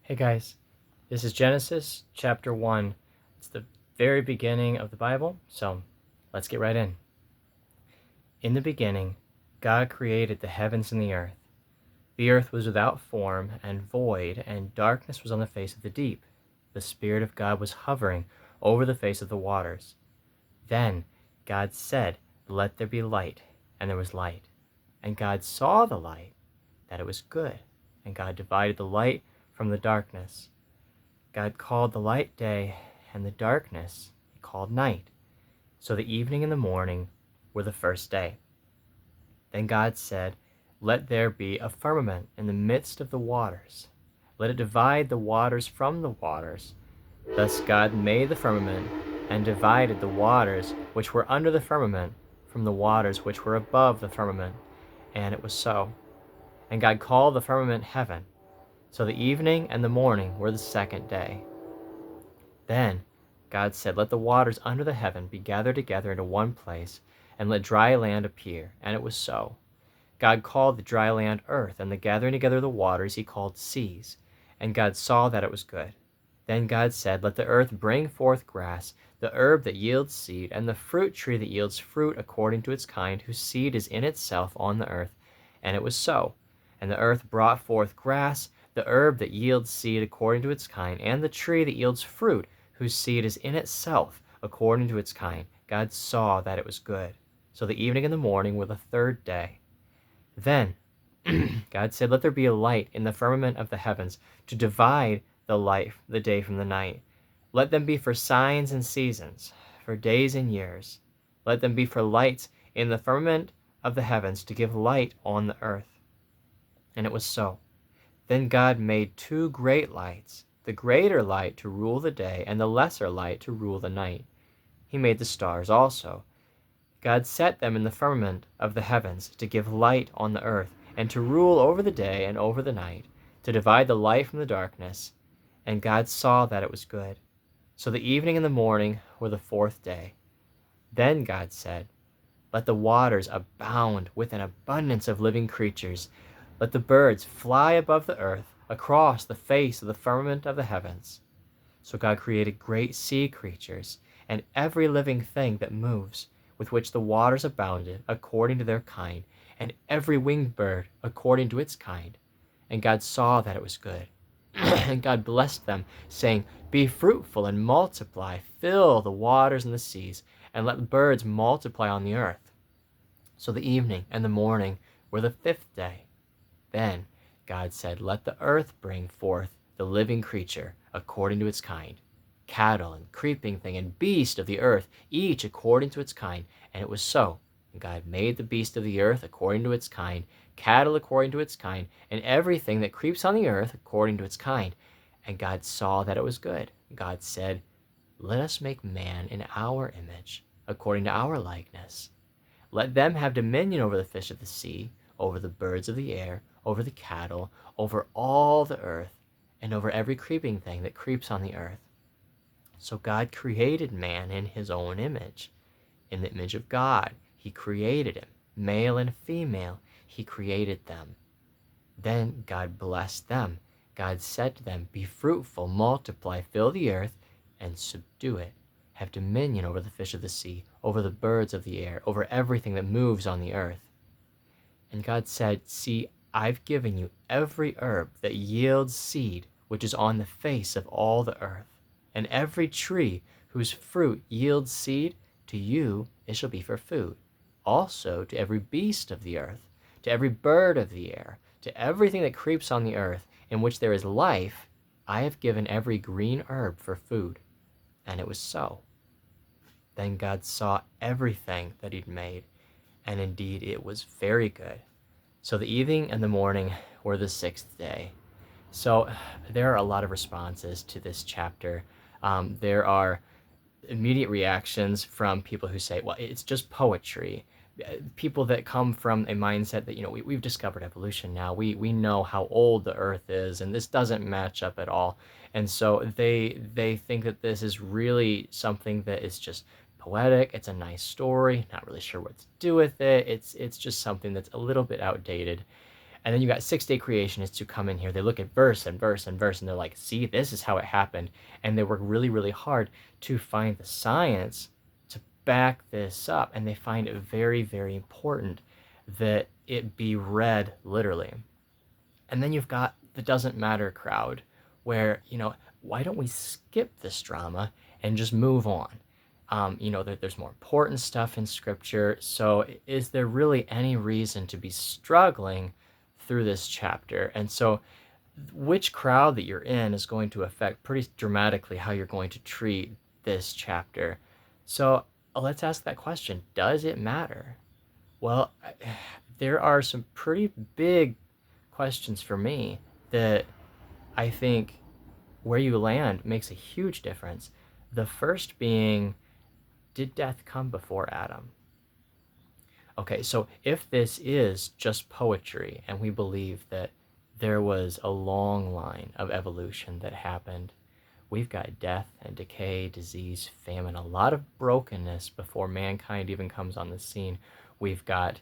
Hey guys, this is Genesis chapter 1. It's the very beginning of the Bible, so let's get right in. In the beginning, God created the heavens and the earth. The earth was without form and void, and darkness was on the face of the deep. The Spirit of God was hovering over the face of the waters. Then God said, "Let there be light," and there was light. And God saw the light, that it was good, and God divided the light from the darkness. God called the light day, and the darkness he called night. So the evening and the morning were the first day. Then God said, "Let there be a firmament in the midst of the waters. Let it divide the waters from the waters." Thus God made the firmament, and divided the waters which were under the firmament from the waters which were above the firmament. And it was so. And God called the firmament heaven. So the evening and the morning were the second day. Then God said, "Let the waters under the heaven be gathered together into one place, and let dry land appear." And it was so. God called the dry land earth, and the gathering together of the waters he called seas. And God saw that it was good. Then God said, "Let the earth bring forth grass, the herb that yields seed, and the fruit tree that yields fruit according to its kind, whose seed is in itself on the earth." And it was so. And the earth brought forth grass, the herb that yields seed according to its kind, and the tree that yields fruit, whose seed is in itself according to its kind. God saw that it was good. So the evening and the morning were the third day. Then God said, "Let there be a light in the firmament of the heavens to divide the day from the night. Let them be for signs and seasons, for days and years. Let them be for lights in the firmament of the heavens to give light on the earth." And it was so. Then God made two great lights, the greater light to rule the day, and the lesser light to rule the night. He made the stars also. God set them in the firmament of the heavens to give light on the earth, and to rule over the day and over the night, to divide the light from the darkness. And God saw that it was good. So the evening and the morning were the fourth day. Then God said, "Let the waters abound with an abundance of living creatures. Let the birds fly above the earth, across the face of the firmament of the heavens." So God created great sea creatures, and every living thing that moves, with which the waters abounded, according to their kind, and every winged bird according to its kind. And God saw that it was good. And God blessed them, saying, "Be fruitful and multiply, fill the waters and the seas, and let birds multiply on the earth." So the evening and the morning were the fifth day. Then God said, "Let the earth bring forth the living creature according to its kind, cattle and creeping thing and beast of the earth, each according to its kind." And it was so. And God made the beast of the earth according to its kind, cattle according to its kind, and everything that creeps on the earth according to its kind. And God saw that it was good. God said, "Let us make man in our image, according to our likeness. Let them have dominion over the fish of the sea, over the birds of the air, over the cattle, over all the earth, and over every creeping thing that creeps on the earth." So God created man in his own image. In the image of God, he created him. Male and female, he created them. Then God blessed them. God said to them, "Be fruitful, multiply, fill the earth, and subdue it. Have dominion over the fish of the sea, over the birds of the air, over everything that moves on the earth." And God said, "See, I've given you every herb that yields seed, which is on the face of all the earth, and every tree whose fruit yields seed, to you it shall be for food. Also to every beast of the earth, to every bird of the air, to everything that creeps on the earth, in which there is life, I have given every green herb for food." And it was so. Then God saw everything that he'd made, and indeed it was very good. So the evening and the morning were the sixth day. So there are a lot of responses to this chapter. There are immediate reactions from people who say, "Well, it's just poetry." People that come from a mindset that, we've discovered evolution now. We know how old the earth is, and this doesn't match up at all. And so they think that this is really something that is just poetic. It's a nice story, not really sure what to do with it. It's just something that's a little bit outdated. And then you got 6-day creationists who come in here. They look at verse and verse and verse, and they're like, see, this is how it happened. And they work really, really hard to find the science to back this up. And they find it very, very important that it be read literally. And then you've got the doesn't matter crowd where, why don't we skip this drama and just move on? There's more important stuff in scripture. So is there really any reason to be struggling through this chapter? And so which crowd that you're in is going to affect pretty dramatically how you're going to treat this chapter. So let's ask that question. Does it matter? Well, there are some pretty big questions for me that I think where you land makes a huge difference. The first being, did death come before Adam? Okay, so if this is just poetry and we believe that there was a long line of evolution that happened, we've got death and decay, disease, famine, a lot of brokenness before mankind even comes on the scene. We've got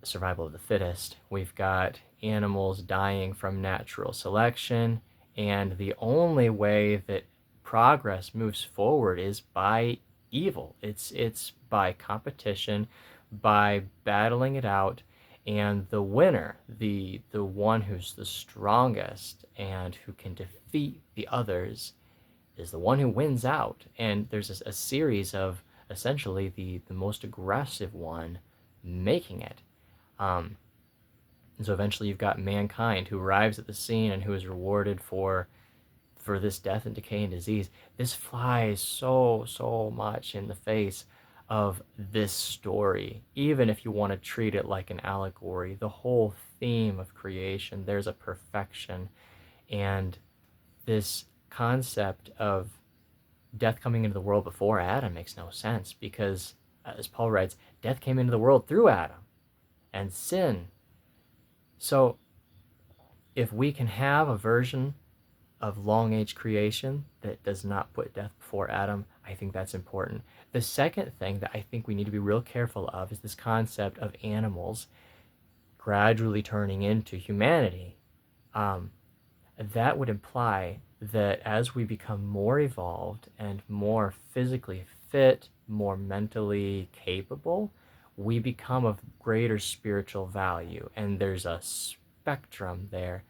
survival of the fittest. We've got animals dying from natural selection. And the only way that progress moves forward is by evil. It's by competition, by battling it out. And the winner, the one who's the strongest and who can defeat the others, is the one who wins out. And there's a series of essentially the most aggressive one making it. And so eventually you've got mankind who arrives at the scene and who is rewarded for this death and decay and disease. This flies so much in the face of this story, even if you want to treat it like an allegory. The whole theme of creation, there's a perfection. And this concept of death coming into the world before Adam makes no sense because, as Paul writes, death came into the world through Adam and sin. So if we can have a version of long age creation that does not put death before Adam, I think that's important. The second thing that I think we need to be real careful of is this concept of animals gradually turning into humanity. That would imply that as we become more evolved and more physically fit, more mentally capable, we become of greater spiritual value. And there's a spectrum there.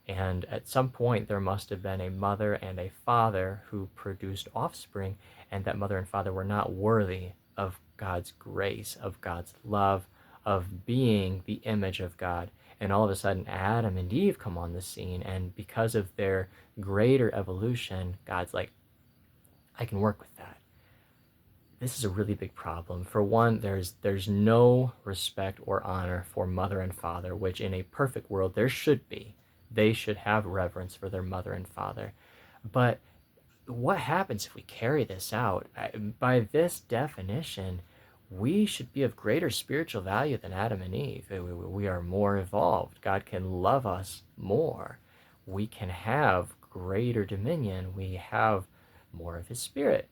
And at some point, there must have been a mother and a father who produced offspring, and that mother and father were not worthy of God's grace, of God's love, of being the image of God. And all of a sudden, Adam and Eve come on the scene, and because of their greater evolution, God's like, I can work with that. This is a really big problem. For one, there's no respect or honor for mother and father, which in a perfect world there should be. They should have reverence for their mother and father. But what happens if we carry this out? By this definition, we should be of greater spiritual value than Adam and Eve. We are more evolved. God can love us more. We can have greater dominion. We have more of his spirit.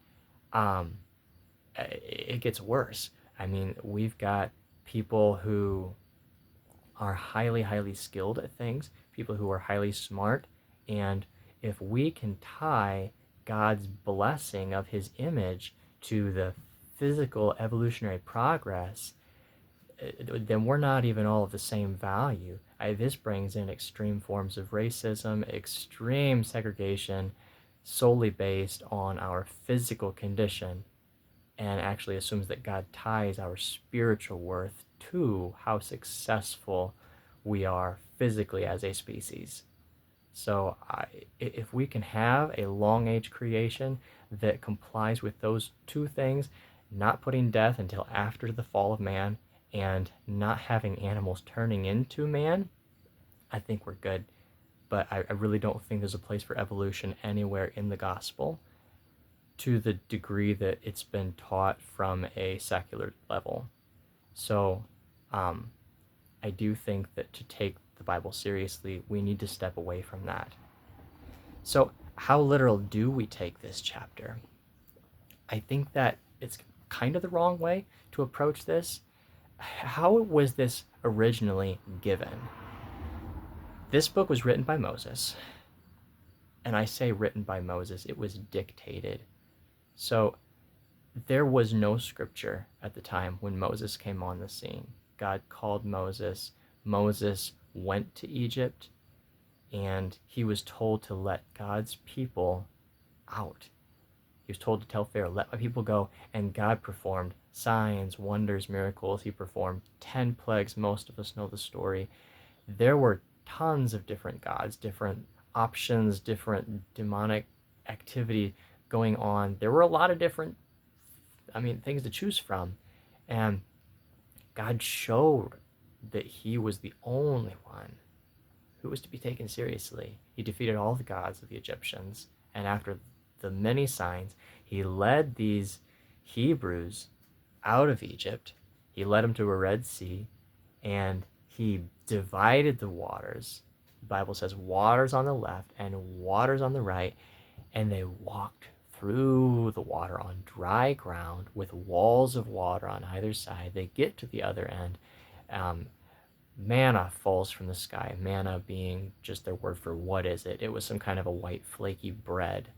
It gets worse. I mean, we've got people who are highly skilled at things, people who are highly smart, and if we can tie God's blessing of his image to the physical evolutionary progress, then we're not even all of the same value. This brings in extreme forms of racism, extreme segregation, solely based on our physical condition, and actually assumes that God ties our spiritual worth to how successful we are physically as a species. So if we can have a long age creation that complies with those two things, not putting death until after the fall of man and not having animals turning into man, I think we're good. But I really don't think there's a place for evolution anywhere in the gospel to the degree that it's been taught from a secular level. So I do think that to take the Bible seriously, we need to step away from that. So how literal do we take this chapter? I think that it's kind of the wrong way to approach this. How was this originally given? This book was written by Moses. And I say written by Moses, it was dictated. So there was no scripture at the time when Moses came on the scene. God called Moses. Moses went to Egypt, and he was told to let God's people out. He was told to tell Pharaoh, let my people go. And God performed signs, wonders, miracles. He performed 10 plagues. Most of us know the story. There were tons of different gods, different options, different demonic activity going on. There were a lot of different, things to choose from. And God showed that he was the only one who was to be taken seriously. He defeated all the gods of the Egyptians. And after the many signs, he led these Hebrews out of Egypt. He led them to a Red Sea, and he divided the waters. The Bible says waters on the left and waters on the right, and they walked through the water on dry ground with walls of water on either side. They get to the other end. Manna falls from the sky, manna being just their word for what is it. It was some kind of a white flaky bread.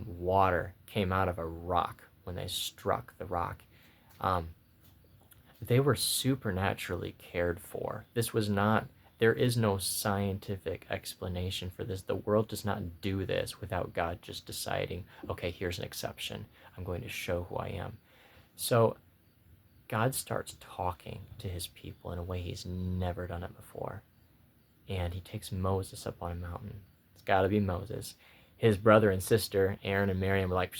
Water came out of a rock when they struck the rock. They were supernaturally cared for. There is no scientific explanation for this. The world does not do this without God just deciding, okay, here's an exception. I'm going to show who I am. So God starts talking to his people in a way he's never done it before. And he takes Moses up on a mountain. It's got to be Moses. His brother and sister, Aaron and Miriam, were like,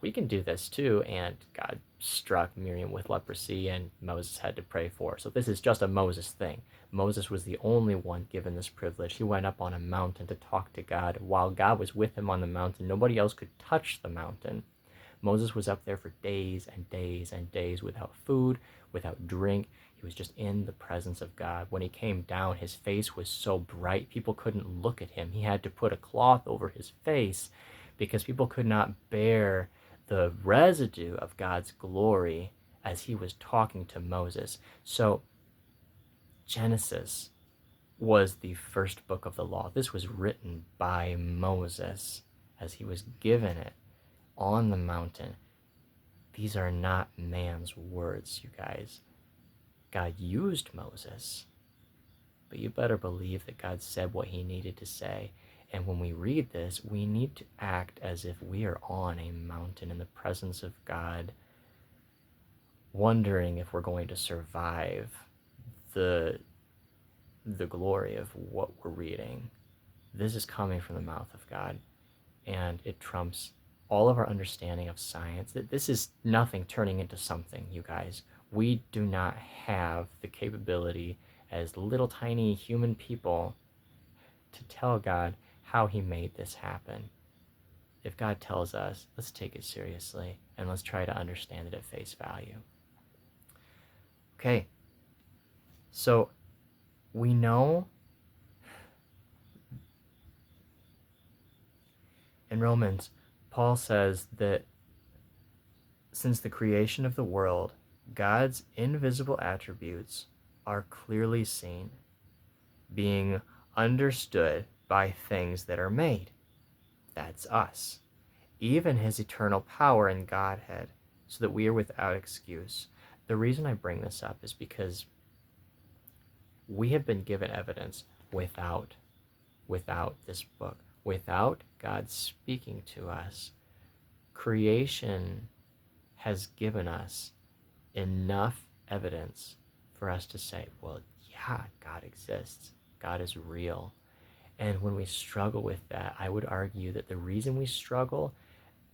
we can do this too. And God struck Miriam with leprosy, and Moses had to pray for her. So this is just a Moses thing. Moses was the only one given this privilege. He went up on a mountain to talk to God. While God was with him on the mountain, nobody else could touch the mountain. Moses was up there for days and days and days without food, without drink. He was just in the presence of God. When he came down, his face was so bright, people couldn't look at him. He had to put a cloth over his face because people could not bear the residue of God's glory as he was talking to Moses. So Genesis was the first book of the law. This was written by Moses as he was given it on the mountain. These are not man's words, you guys. God used Moses, but you better believe that God said what he needed to say. And when we read this, we need to act as if we are on a mountain in the presence of God, wondering if we're going to survive the glory of what we're reading. This is coming from the mouth of God, and it trumps all of our understanding of science. That this is nothing turning into something, you guys. We do not have the capability as little tiny human people to tell God how he made this happen. If God tells us, let's take it seriously and let's try to understand it at face value. Okay, so we know in Romans, Paul says that since the creation of the world, God's invisible attributes are clearly seen, being understood by things that are made. That's us. Even his eternal power and Godhead, so that we are without excuse. The reason I bring this up is because we have been given evidence without this book, without God speaking to us. Creation has given us enough evidence for us to say, well, yeah, God exists. God is real. And when we struggle with that, I would argue that the reason we struggle,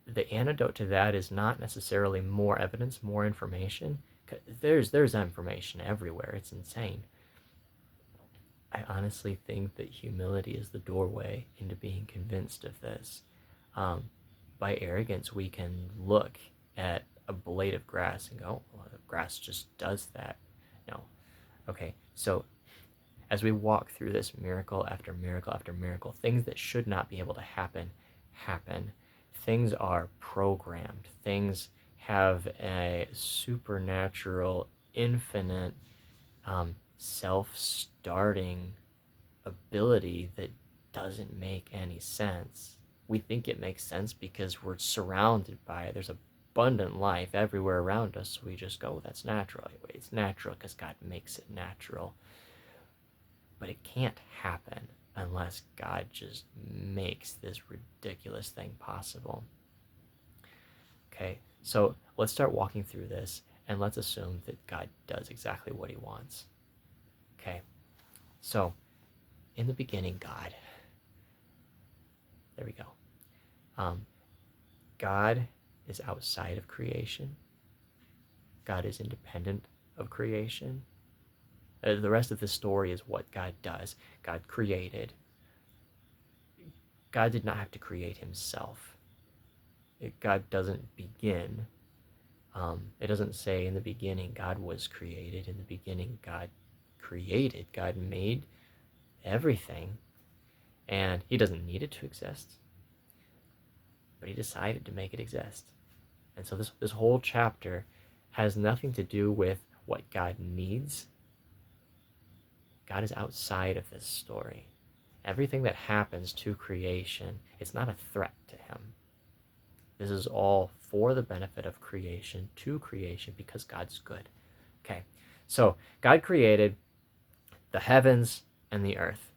the antidote to that is not necessarily more evidence, more information. There's information everywhere. It's insane. I honestly think that humility is the doorway into being convinced of this. By arrogance, we can look at a blade of grass and go, well, the grass just does that. No. Okay, so as we walk through this miracle after miracle after miracle, things that should not be able to happen. Things are programmed. Things have a supernatural, infinite, self-starting ability that doesn't make any sense. We think it makes sense because we're surrounded by it. There's abundant life everywhere around us, so we just go, that's natural. Anyway, it's natural because God makes it natural. But it can't happen unless God just makes this ridiculous thing possible. Okay, so let's start walking through this, and let's assume that God does exactly what he wants. Okay, so in the beginning, God. There we go. God is outside of creation. God is independent of creation. The rest of the story is what God does. God created. God did not have to create himself. God doesn't begin. It doesn't say in the beginning God was created. In the beginning God created. God made everything, and he doesn't need it to exist, but he decided to make it exist. And so this whole chapter has nothing to do with what God needs. God is outside of this story. Everything that happens to creation, it's not a threat to him. This is all for the benefit of creation, to creation, because God's good. Okay, so God created the heavens and the earth.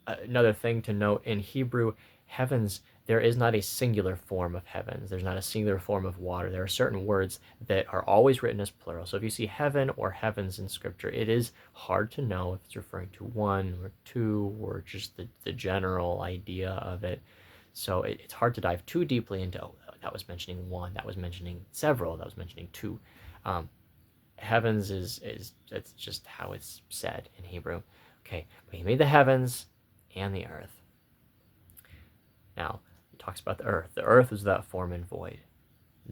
Another thing to note, in Hebrew, heavens, there is not a singular form of heavens. There's not a singular form of water. There are certain words that are always written as plural. So if you see heaven or heavens in Scripture, it is hard to know if it's referring to one or two or just the general idea of it. So it's hard to dive too deeply into, oh, that was mentioning one, that was mentioning several, that was mentioning two. Heavens is that's just how it's said in Hebrew. Okay, but he made the heavens and the earth. Now, he talks about the earth. The earth was without form and void.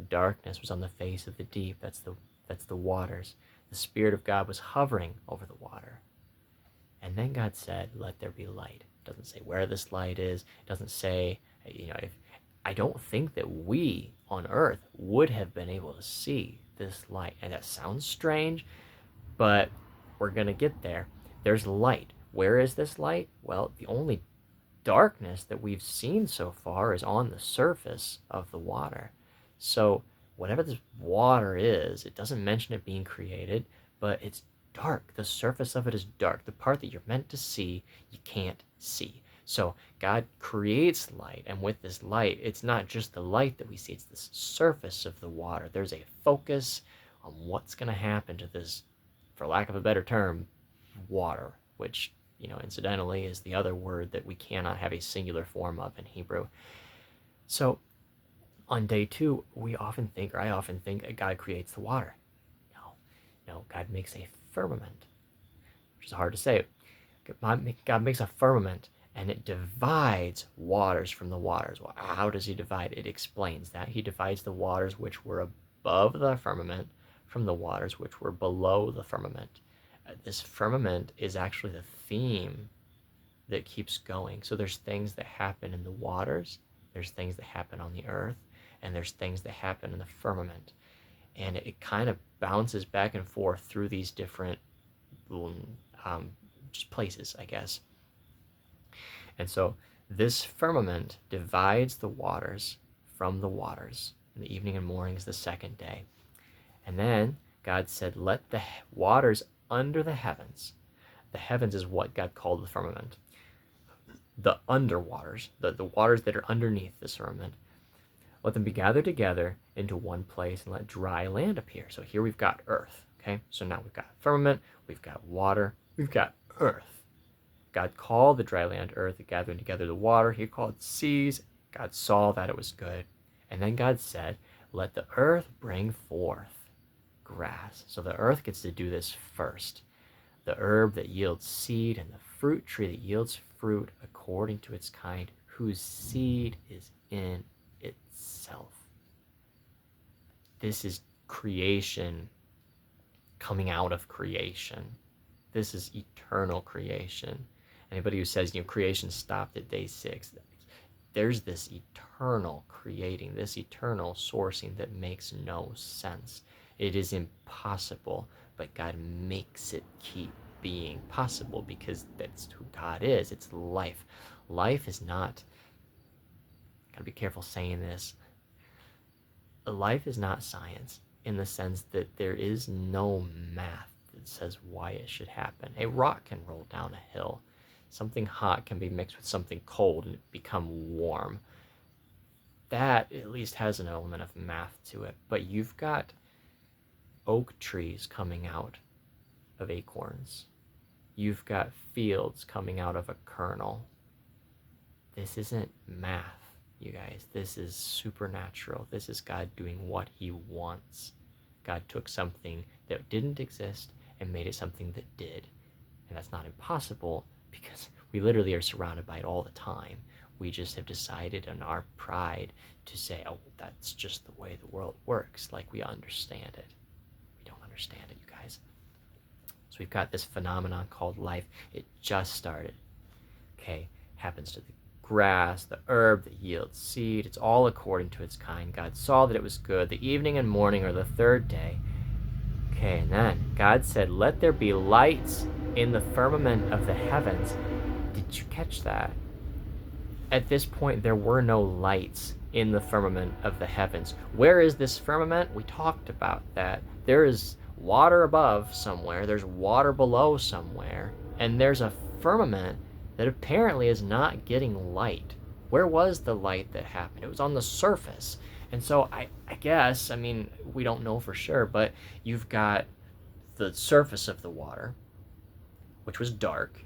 Darkness was on the face of the deep. That's the waters. The Spirit of God was hovering over the water. And then God said, let there be light. It doesn't say where this light is. It doesn't say, if I don't think that we on earth would have been able to see this light. And that sounds strange, but we're going to get there. There's light. Where is this light? Well, the only darkness that we've seen so far is on the surface of the water. So whatever this water is, it doesn't mention it being created, but it's dark. The surface of it is dark. The part that you're meant to see, you can't see. So God creates light, and with this light, it's not just the light that we see, it's the surface of the water. There's a focus on what's going to happen to this, for lack of a better term, water, which, incidentally, is the other word that we cannot have a singular form of in Hebrew. So on day 2, I often think that God creates the water. No, God makes a firmament, which is hard to say. God makes a firmament, and it divides waters from the waters. Well, how does he divide? It explains that. He divides the waters which were above the firmament from the waters which were below the firmament. This firmament is actually the theme that keeps going. So there's things that happen in the waters, there's things that happen on the earth, and there's things that happen in the firmament. And it kind of bounces back and forth through these different just places, I guess. And so this firmament divides the waters from the waters. And the evening and morning is the second day. And then God said, let the waters under the heavens is what God called the firmament. The underwaters, the waters that are underneath the firmament, let them be gathered together into one place and let dry land appear. So here we've got earth, okay? So now we've got firmament, we've got water, we've got earth. God called the dry land earth, the gathering together the water. He called seas. God saw that it was good. And then God said, let the earth bring forth grass. So the earth gets to do this first. The herb that yields seed and the fruit tree that yields fruit according to its kind, whose seed is in itself. This is creation coming out of creation. This is eternal creation. Anybody who says, creation stopped at day 6, there's this eternal creating, this eternal sourcing that makes no sense. It is impossible, but God makes it keep being possible, because that's who God is. It's life. Life is not, gotta be careful saying this, life is not science in the sense that there is no math that says why it should happen. A rock can roll down a hill. Something hot can be mixed with something cold and become warm. That at least has an element of math to it. But you've got oak trees coming out of acorns. You've got fields coming out of a kernel. This isn't math, you guys. This is supernatural. This is God doing what he wants. God took something that didn't exist and made it something that did. And that's not impossible, because we literally are surrounded by it all the time. We just have decided in our pride to say, oh, that's just the way the world works, like we understand it. We don't understand it, you guys. So we've got this phenomenon called life. It just started. Okay, happens to the grass, the herb that yields seed. It's all according to its kind. God saw that it was good. The evening and morning are the third day. Okay, and then God said, let there be lights in the firmament of the heavens. Did you catch that? At this point, there were no lights in the firmament of the heavens. Where is this firmament? We talked about that. There is water above somewhere, there's water below somewhere, and there's a firmament that apparently is not getting light. Where was the light that happened? It was on the surface. And so I guess, I mean, we don't know for sure, but you've got the surface of the water, which was dark,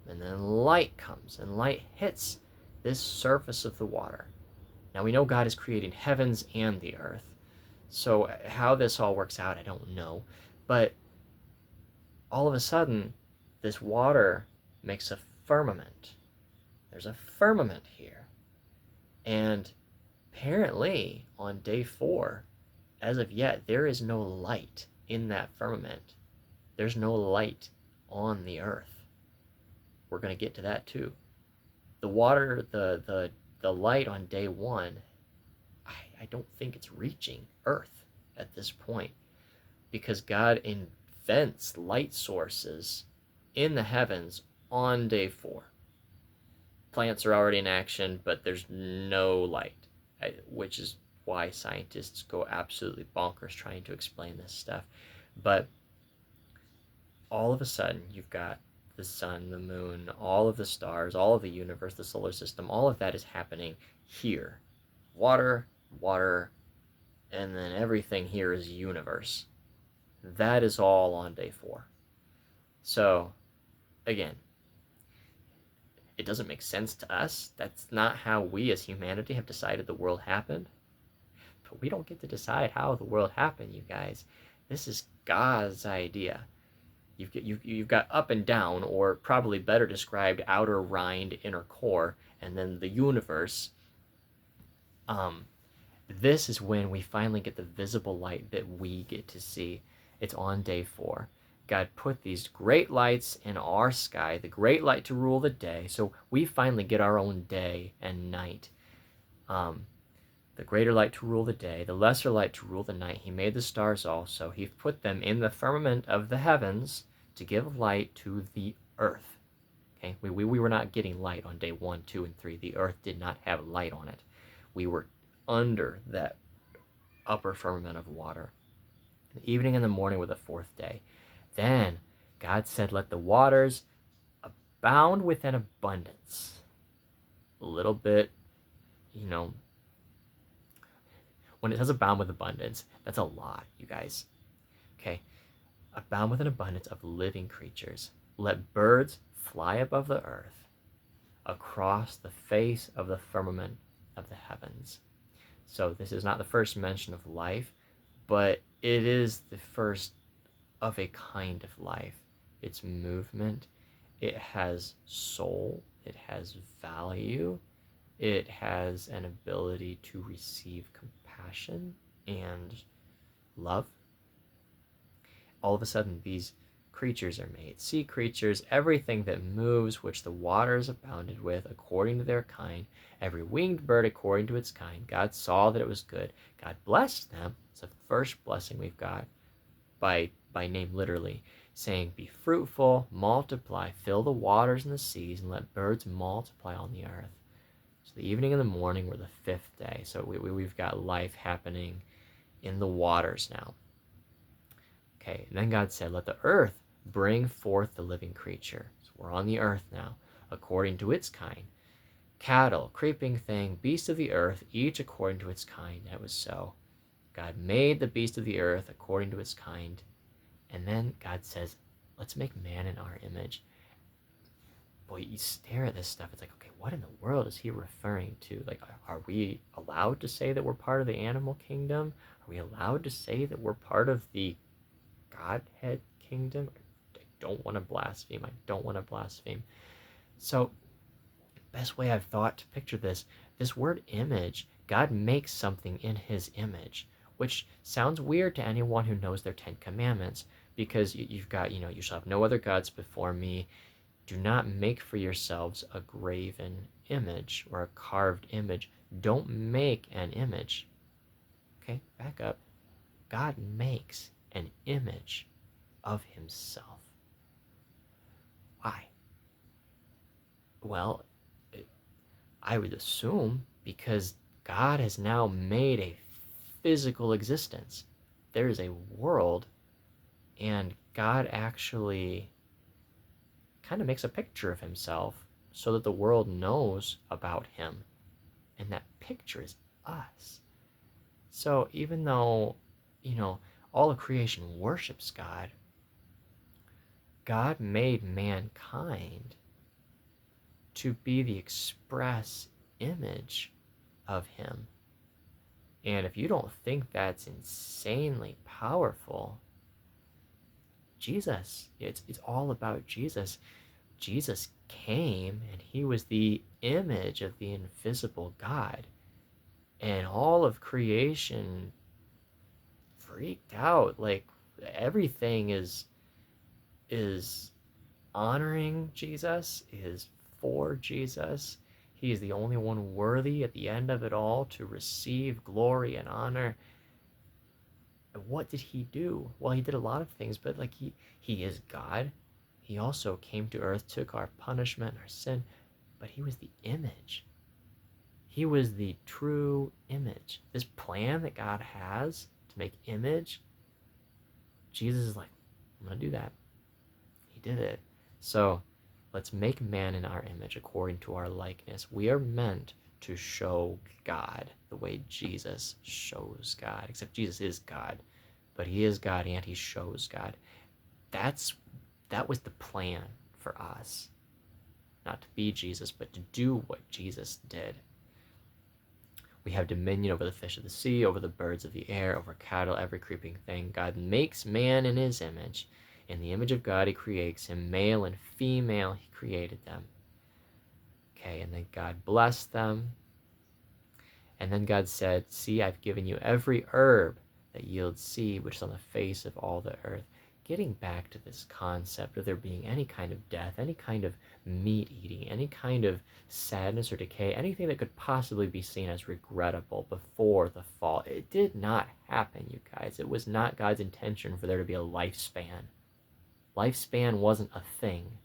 and then light comes, and light hits this surface of the water. Now we know God is creating heavens and the earth. So how this all works out, I don't know. But all of a sudden, this water makes a firmament. There's a firmament here. And apparently, on day 4, as of yet, there is no light in that firmament. There's no light on the earth. We're going to get to that too. The water, the light on day 1, I don't think it's reaching Earth at this point, because God invents light sources in the heavens on day 4. Plants are already in action, but there's no light, which is why scientists go absolutely bonkers trying to explain this stuff. But all of a sudden, you've got the sun, the moon, all of the stars, all of the universe, the solar system, all of that is happening here. Water, and then everything here is universe. That is all on day 4. So, again, it doesn't make sense to us. That's not how we as humanity have decided the world happened. But we don't get to decide how the world happened, you guys. This is God's idea. You've got up and down, or probably better described, outer rind, inner core, and then the universe. This is when we finally get the visible light that we get to see. It's on day 4. God put these great lights in our sky, the great light to rule the day, so we finally get our own day and night. The greater light to rule the day, the lesser light to rule the night. He made the stars also. He put them in the firmament of the heavens to give light to the earth. Okay, we were not getting light on day 1, 2, and 3. The earth did not have light on it. We were under that upper firmament of water. The evening and the morning were the 4th day. Then God said, let the waters abound with an abundance. A little bit, when it says abound with abundance, that's a lot, you guys. Okay, abound with an abundance of living creatures. Let birds fly above the earth, across the face of the firmament of the heavens. So this is not the first mention of life, but it is the first of a kind of life. It's movement. It has soul. It has value. It has an ability to receive compassion and love. All of a sudden, these creatures are made. Sea creatures, everything that moves, which the waters abounded with, according to their kind. Every winged bird according to its kind. God saw that it was good. God blessed them. It's the first blessing we've got by name, literally. saying, "Be fruitful, multiply, fill the waters and the seas, and let birds multiply on the earth." So the evening and the morning were the fifth day. So we've got life happening in the waters now. Okay, and then God said, "Let the earth bring forth the living creature." So we're on the earth now, according to its kind. Cattle, creeping thing, beast of the earth, each according to its kind. And it was so. God made the beast of the earth according to its kind. And then God says, "Let's make man in our image." Boy, you stare at this stuff, it's like, okay, what in the world is he referring to? Like, are we allowed to say that we're part of the animal kingdom? Are we allowed to say that we're part of the Godhead kingdom? I don't want to blaspheme. I don't want to blaspheme. So, best way I've thought to picture this word image, God makes something in his image, which sounds weird to anyone who knows their 10 commandments, because you've got, you shall have no other gods before me. Do not make for yourselves a graven image or a carved image. Don't make an image. Okay, back up. God makes an image of himself. Why? Well, I would assume because God has now made a physical existence. There is a world, and God actually kind of makes a picture of himself so that the world knows about him. And that picture is us. So even though, all of creation worships God, God made mankind to be the express image of him. And if you don't think that's insanely powerful, Jesus, it's all about Jesus. Jesus came and he was the image of the invisible God. And all of creation freaked out. Like, everything is honoring Jesus, is for Jesus. He is the only one worthy at the end of it all to receive glory and honor. And what did he do? Well, he did a lot of things, but like he is God. He also came to earth, took our punishment, our sin, but he was the image. He was the true image. This plan that God has to make image, Jesus is like, I'm going to do that. He did it. So let's make man in our image according to our likeness. We are meant to show God the way Jesus shows God, except Jesus is God, but he is God and he shows God. That was the plan for us. Not to be Jesus, but to do what Jesus did. We have dominion over the fish of the sea, over the birds of the air, over cattle, every creeping thing. God makes man in his image. In the image of God, he creates him. Male and female, he created them. Okay, and then God blessed them. And then God said, "See, I've given you every herb that yields seed, which is on the face of all the earth." Getting back to this concept of there being any kind of death, any kind of meat eating, any kind of sadness or decay, anything that could possibly be seen as regrettable before the fall. It did not happen, you guys. It was not God's intention for there to be a lifespan. Lifespan wasn't a thing.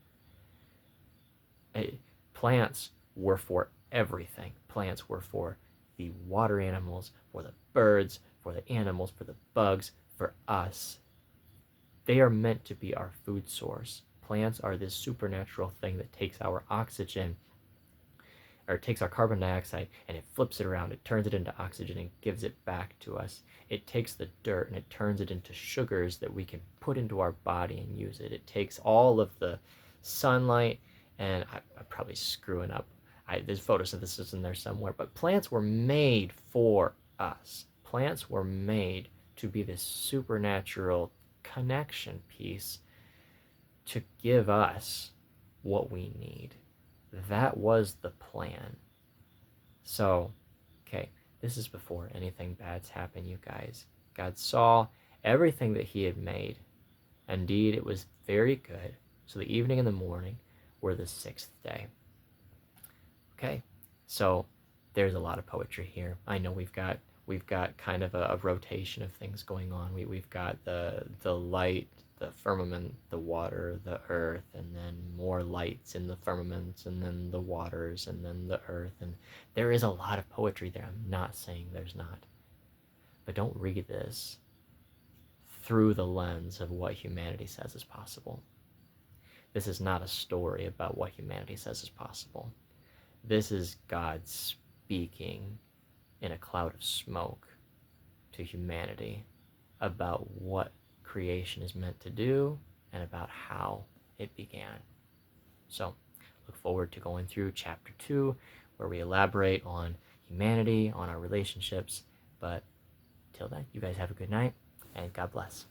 Plants were for everything. Plants were for the water animals, for the birds, for the animals, for the bugs, for us. They are meant to be our food source. Plants are this supernatural thing that takes our oxygen, or takes our carbon dioxide, and it flips it around. It turns it into oxygen and gives it back to us. It takes the dirt and it turns it into sugars that we can put into our body and use it. It takes all of the sunlight, and I'm probably screwing up. There's photosynthesis in there somewhere, but plants were made for us. Plants were made to be this supernatural connection piece to give us what we need. That was the plan. So, okay, this is before anything bad's happened, you guys. God saw everything that he had made. Indeed, it was very good. So the evening and the morning were the sixth day. Okay, so there's a lot of poetry here. I know we've got kind of a rotation of things going on. We've got the light the firmament, the water, the earth, and then more lights in the firmaments, and then the waters, and then the earth. And there is a lot of poetry there. I'm not saying there's not. But don't read this through the lens of what humanity says is possible. This is not a story about what humanity says is possible. This is God speaking in a cloud of smoke to humanity about what creation is meant to do and about how it began. So look forward to going through chapter 2, where we elaborate on humanity, on our relationships. But till then, you guys have a good night, and God bless.